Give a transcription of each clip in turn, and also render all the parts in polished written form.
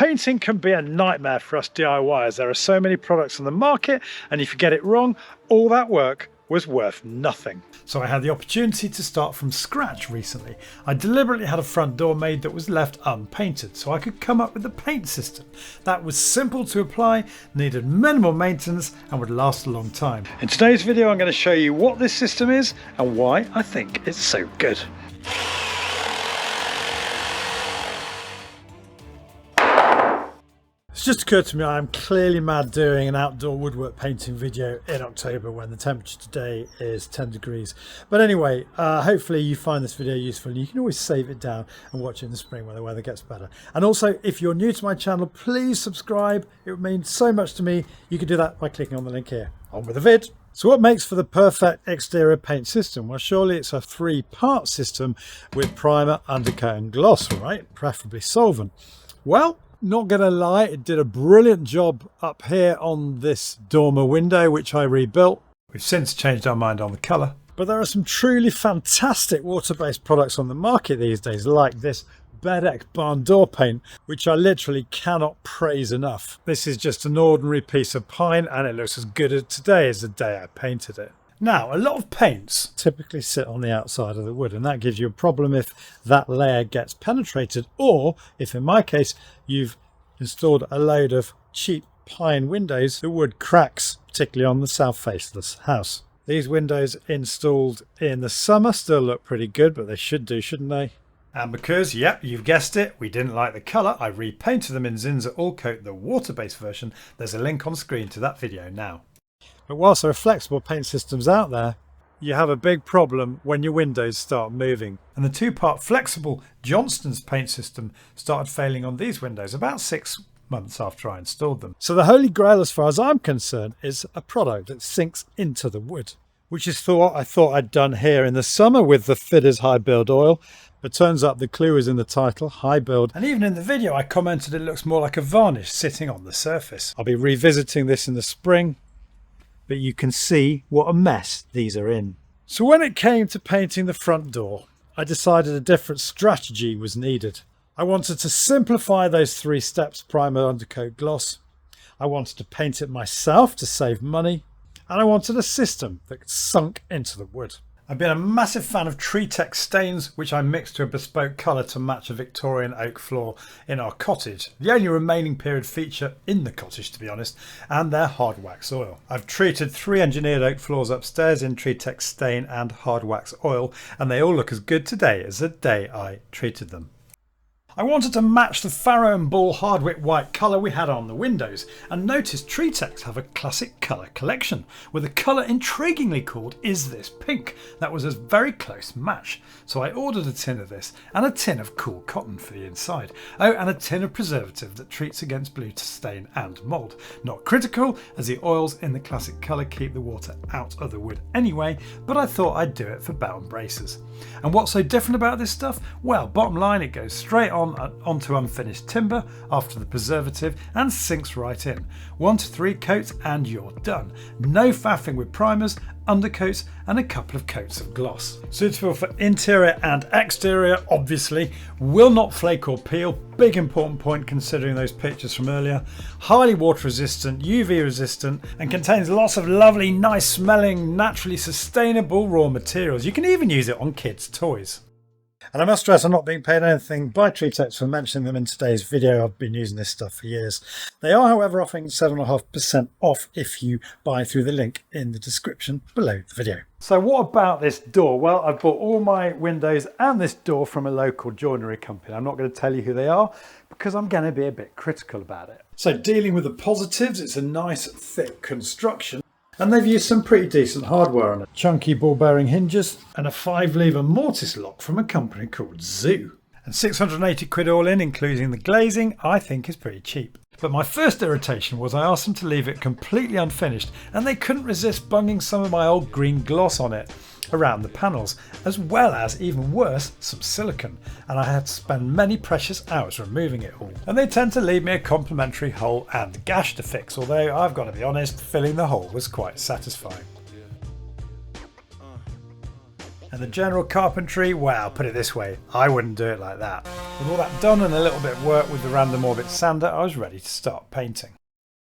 Painting can be a nightmare for us DIYers. There are so many products on the market, and if you get it wrong, all that work was worth nothing. So I had the opportunity to start from scratch recently. I deliberately had a front door made that was left unpainted so I could come up with a paint system that was simple to apply, needed minimal maintenance and would last a long time. In today's video I'm going to show you what this system is and why I think it's so good. It's just occurred to me I'm clearly mad doing an outdoor woodwork painting video in October when the temperature today is 10 degrees. But anyway, hopefully you find this video useful and you can always save it down and watch it in the spring when the weather gets better. And also, if you're new to my channel, please subscribe. It would mean so much to me. You can do that by clicking on the link here. On with the vid. So what makes for the perfect exterior paint system? Well, surely it's a 3-part system with primer, undercoat and gloss, right? Preferably solvent. Well, not gonna lie, it did a brilliant job up here on this dormer window, which I rebuilt. We've since changed our mind on the colour. But there are some truly fantastic water-based products on the market these days, like this Treatex barn door paint, which I literally cannot praise enough. This is just an ordinary piece of pine and it looks as good today as the day I painted it. Now, a lot of paints typically sit on the outside of the wood, and that gives you a problem if that layer gets penetrated, or if in my case you've installed a load of cheap pine windows, the wood cracks, particularly on the south face of the house. These windows installed in the summer still look pretty good, but they should do, shouldn't they? And because, yep, you've guessed it, we didn't like the colour, I repainted them in Zinsser All Coat, the water-based version. There's a link on screen to that video now. But whilst there are flexible paint systems out there, you have a big problem when your windows start moving. And the 2-part flexible Johnston's paint system started failing on these windows about 6 months after I installed them. So the holy grail as far as I'm concerned is a product that sinks into the wood, which is what I thought I'd done here in the summer with the Fidder's High Build Oil. But turns out the clue is in the title, High Build. And even in the video I commented it looks more like a varnish sitting on the surface. I'll be revisiting this in the spring, but you can see what a mess these are in. So when it came to painting the front door, I decided a different strategy was needed. I wanted to simplify those 3 steps, primer, undercoat, gloss. I wanted to paint it myself to save money. And I wanted a system that sunk into the wood. I've been a massive fan of Treatex stains, which I mixed to a bespoke colour to match a Victorian oak floor in our cottage. The only remaining period feature in the cottage, to be honest, and their hard wax oil. I've treated 3 engineered oak floors upstairs in Treatex stain and hard wax oil, and they all look as good today as the day I treated them. I wanted to match the Farrow and Ball Hardwick white colour we had on the windows, and noticed Treatex have a classic colour collection with a colour intriguingly called Is This Pink? That was a very close match, so I ordered a tin of this and a tin of cool cotton for the inside. Oh, and a tin of preservative that treats against blue stain and mould. Not critical, as the oils in the classic colour keep the water out of the wood anyway, but I thought I'd do it for belt and braces. And what's so different about this stuff? Well, bottom line, it goes straight onto unfinished timber after the preservative and sinks right in. 1 to 3 coats and you're done. No faffing with primers, undercoats and a couple of coats of gloss. Suitable for interior and exterior, obviously. Will not flake or peel. Big important point considering those pictures from earlier. Highly water resistant, UV resistant, and contains lots of lovely, nice smelling, naturally sustainable raw materials. You can even use it on kids' toys. And I must stress I'm not being paid anything by Treatex for mentioning them in today's video. I've been using this stuff for years. They are, however, offering 7.5% off if you buy through the link in the description below the video. So what about this door? Well, I've bought all my windows and this door from a local joinery company. I'm not going to tell you who they are because I'm going to be a bit critical about it. So dealing with the positives, it's a nice thick construction. And they've used some pretty decent hardware on it. Chunky ball bearing hinges and a 5-lever mortise lock from a company called Zoo. And 680 quid all in, including the glazing, I think is pretty cheap. But my first irritation was I asked them to leave it completely unfinished and they couldn't resist bunging some of my old green gloss on it around the panels, as well as, even worse, some silicone, and I had to spend many precious hours removing it all. And they tend to leave me a complimentary hole and gash to fix, although I've got to be honest, filling the hole was quite satisfying. And the general carpentry, well, put it this way, I wouldn't do it like that. With all that done and a little bit of work with the random orbit sander, I was ready to start painting.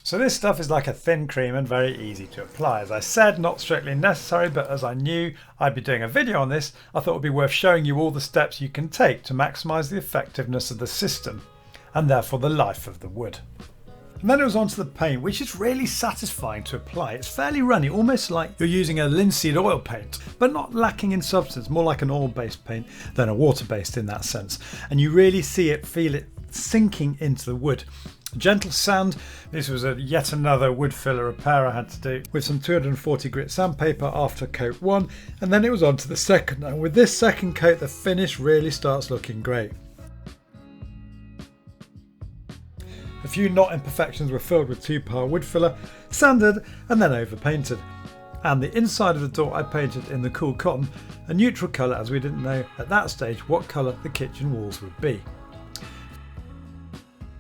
So this stuff is like a thin cream and very easy to apply. As I said, not strictly necessary, but as I knew I'd be doing a video on this, I thought it would be worth showing you all the steps you can take to maximise the effectiveness of the system and therefore the life of the wood. And then it was onto the paint, which is really satisfying to apply. It's fairly runny, almost like you're using a linseed oil paint, but not lacking in substance, more like an oil-based paint than a water-based in that sense. And you really feel it sinking into the wood. Gentle sand. This was yet another wood filler repair I had to do with some 240 grit sandpaper after coat 1, and then it was on to the second. And with this second coat, the finish really starts looking great. A few knot imperfections were filled with 2-part wood filler, sanded and then over painted. And the inside of the door I painted in the cool cotton, a neutral colour, as we didn't know at that stage what colour the kitchen walls would be.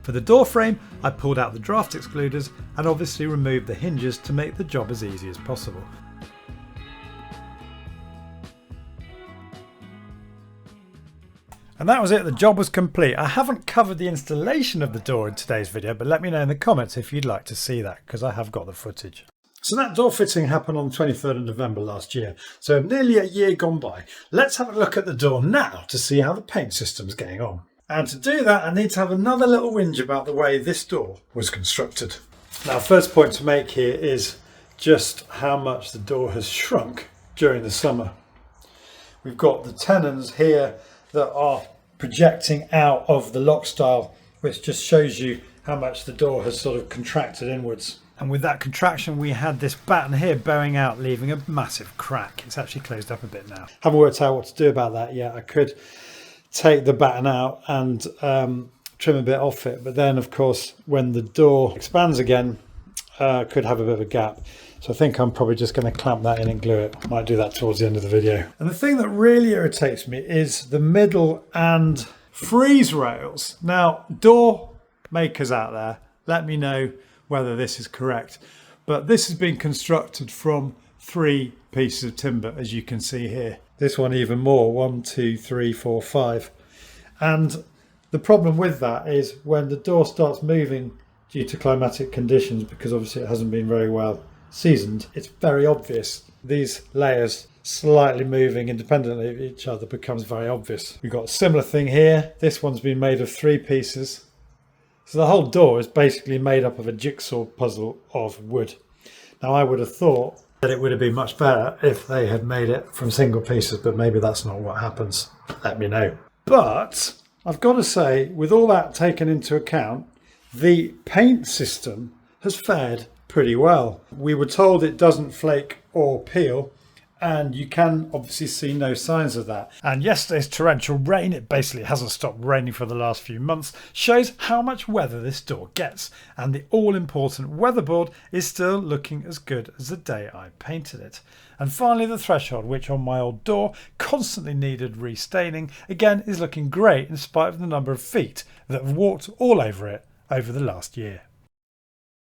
For the door frame, I pulled out the draft excluders and obviously removed the hinges to make the job as easy as possible. And that was it, the job was complete. I haven't covered the installation of the door in today's video, but let me know in the comments if you'd like to see that, because I have got the footage. So that door fitting happened on the 23rd of November last year, so nearly a year gone by. Let's have a look at the door now to see how the paint system's getting on. And to do that, I need to have another little whinge about the way this door was constructed. Now, first point to make here is just how much the door has shrunk during the summer. We've got the tenons here that are projecting out of the lock style, which just shows you how much the door has sort of contracted inwards. And with that contraction, we had this batten here bowing out, leaving a massive crack. It's actually closed up a bit now. Haven't worked out what to do about that yet. I could take the batten out and trim a bit off it, but then of course when the door expands again, could have a bit of a gap. So I think I'm probably just going to clamp that in and glue it. I might do that towards the end of the video. And the thing that really irritates me is the middle and freeze rails. Now, door makers out there, let me know whether this is correct. But this has been constructed from 3 pieces of timber, as you can see here. This one even more, 1, 2, 3, 4, 5. And the problem with that is when the door starts moving due to climatic conditions, because obviously it hasn't been very well seasoned, it's very obvious. These layers slightly moving independently of each other becomes very obvious. We've got a similar thing here. This one's been made of 3 pieces. So the whole door is basically made up of a jigsaw puzzle of wood. Now I would have thought that it would have been much better if they had made it from single pieces, but maybe that's not what happens. Let me know. But I've got to say, with all that taken into account, the paint system has fared pretty well. We were told it doesn't flake or peel, and you can obviously see no signs of that. And yesterday's torrential rain, it basically hasn't stopped raining for the last few months, shows how much weather this door gets. And the all-important weatherboard is still looking as good as the day I painted it. And finally, the threshold, which on my old door constantly needed restaining, again is looking great in spite of the number of feet that have walked all over it over the last year.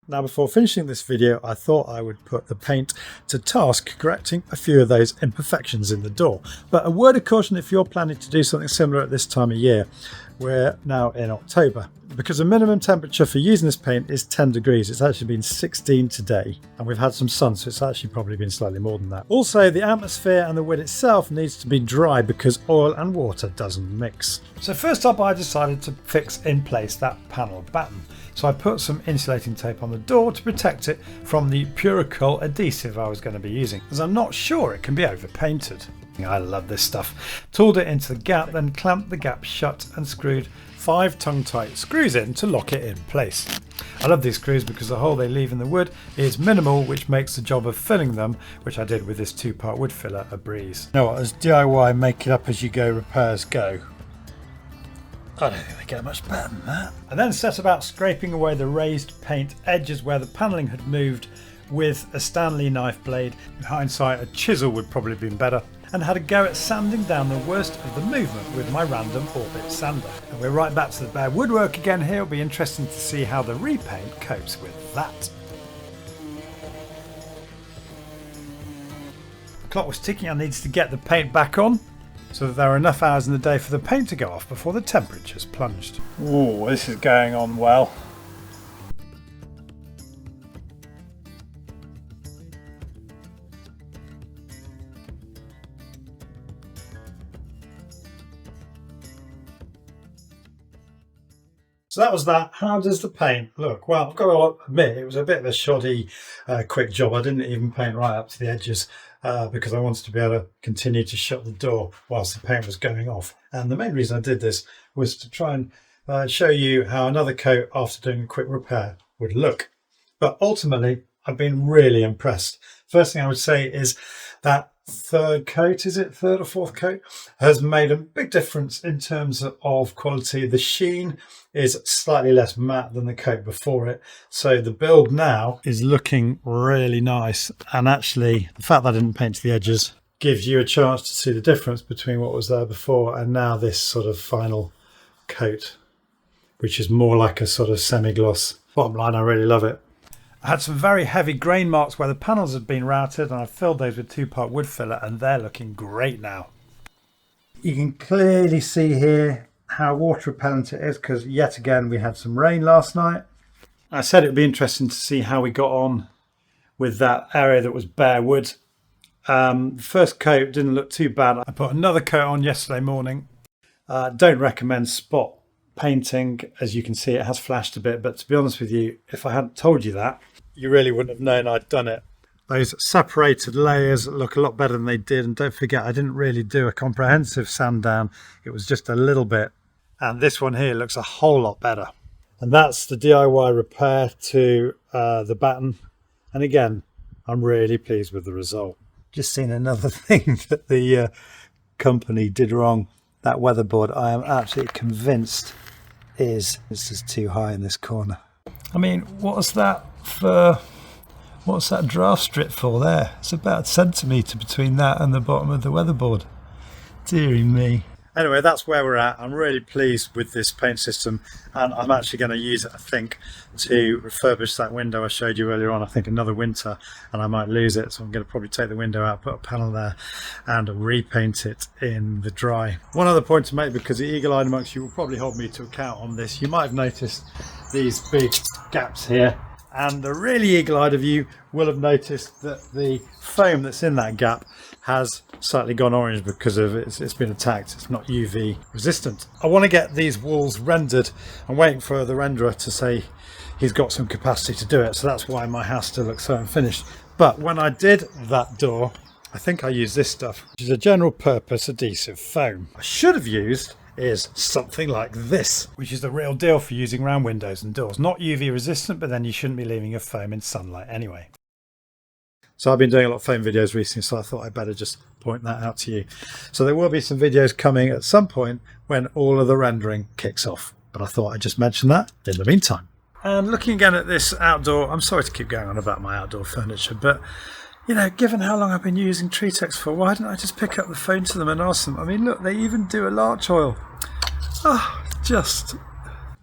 Now, before finishing this video, I thought I would put the paint to task correcting a few of those imperfections in the door. But a word of caution if you're planning to do something similar at this time of year. We're now in October, because the minimum temperature for using this paint is 10 degrees. It's actually been 16 today, and we've had some sun, so it's actually probably been slightly more than that. Also, the atmosphere and the wood itself needs to be dry because oil and water doesn't mix. So first up, I decided to fix in place that panel batten. So I put some insulating tape on the door to protect it from the Puricol adhesive I was going to be using, as I'm not sure it can be overpainted. I love this stuff. Tooled it into the gap, then clamped the gap shut and screwed 5 tongue-tight screws in to lock it in place. I love these screws because the hole they leave in the wood is minimal, which makes the job of filling them, which I did with this 2-part wood filler, a breeze. You know what, as DIY make it up as you go repairs go, I don't think they get much better than that. I then set about scraping away the raised paint edges where the panelling had moved with a Stanley knife blade. In hindsight, a chisel would probably have been better, and had a go at sanding down the worst of the movement with my random orbit sander. And we're right back to the bare woodwork again here. It'll be interesting to see how the repaint copes with that. The clock was ticking. I needed to get the paint back on. so that there are enough hours in the day for the paint to go off before the temperatures plunged. Ooh, this is going on well. So that was that. How does the paint look? Well, I've got to admit, it was a bit of a shoddy, quick job. I didn't even paint right up to the edges because I wanted to be able to continue to shut the door whilst the paint was going off. And the main reason I did this was to try and show you how another coat after doing a quick repair would look. But ultimately, I've been really impressed. First thing I would say is that third coat, is it third or fourth coat, has made a big difference in terms of quality. The sheen is slightly less matte than the coat before it, so the build now is looking really nice. And actually the fact that I didn't paint to the edges gives you a chance to see the difference between what was there before and now this sort of final coat, which is more like a sort of semi-gloss. Bottom line, I really love it. I had some very heavy grain marks where the panels had been routed, and I filled those with 2-part wood filler, and they're looking great now. You can clearly see here how water repellent it is, because yet again we had some rain last night. I said it would be interesting to see how we got on with that area that was bare wood. The first coat didn't look too bad. I put another coat on yesterday morning. Don't recommend spot painting. As you can see, it has flashed a bit, but to be honest with you, if I hadn't told you that, you really wouldn't have known I'd done it. Those separated layers look a lot better than they did, and don't forget I didn't really do a comprehensive sand down, it was just a little bit, and this one here looks a whole lot better. And that's the DIY repair to the batten, and again I'm really pleased with the result. Just seen another thing that the company did wrong. That weatherboard, I am absolutely convinced is too high in this corner. I mean, what's that draft strip for there? It's about a centimetre between that and the bottom of the weatherboard. Deary me. Anyway, that's where we're at. I'm really pleased with this paint system, and I'm actually going to use it, I think, to refurbish that window I showed you earlier on. I think another winter and I might lose it, so I'm going to probably take the window out, put a panel there and repaint it in the dry. One other point to make, because the eagle-eyed amongst you will probably hold me to account on this, you might have noticed these big gaps here, and the really eagle-eyed of you will have noticed that the foam that's in that gap has slightly gone orange because of it's been attacked. It's not UV resistant. I want to get these walls rendered. I'm waiting for the renderer to say he's got some capacity to do it, so that's why my house still looks so unfinished. But when I did that door, I think I used this stuff, which is a general purpose adhesive foam. I should have used is something like this, which is the real deal for using round windows and doors. Not UV resistant, but then you shouldn't be leaving your foam in sunlight anyway. So I've been doing a lot of foam videos recently, so I thought I'd better just point that out to you. So there will be some videos coming at some point when all of the rendering kicks off, but I thought I'd just mention that in the meantime. And looking again at this outdoor, I'm sorry to keep going on about my outdoor furniture, but you know, given how long I've been using Treatex for, why didn't I just pick up the phone to them and ask them? I mean, look, they even do a larch oil.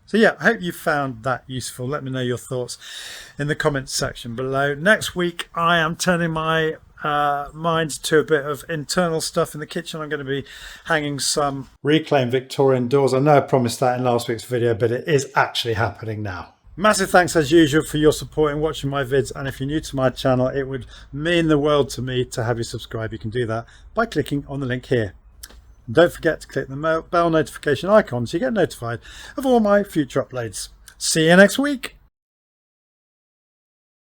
So yeah, I hope you found that useful. Let me know your thoughts in the comments section below. Next week, I am turning my mind to a bit of internal stuff in the kitchen. I'm going to be hanging some reclaimed Victorian doors. I know I promised that in last week's video, but it is actually happening now. Massive thanks as usual for your support in watching my vids, and if you're new to my channel, it would mean the world to me to have you subscribe. You can do that by clicking on the link here. And don't forget to click the bell notification icon so you get notified of all my future uploads. See you next week.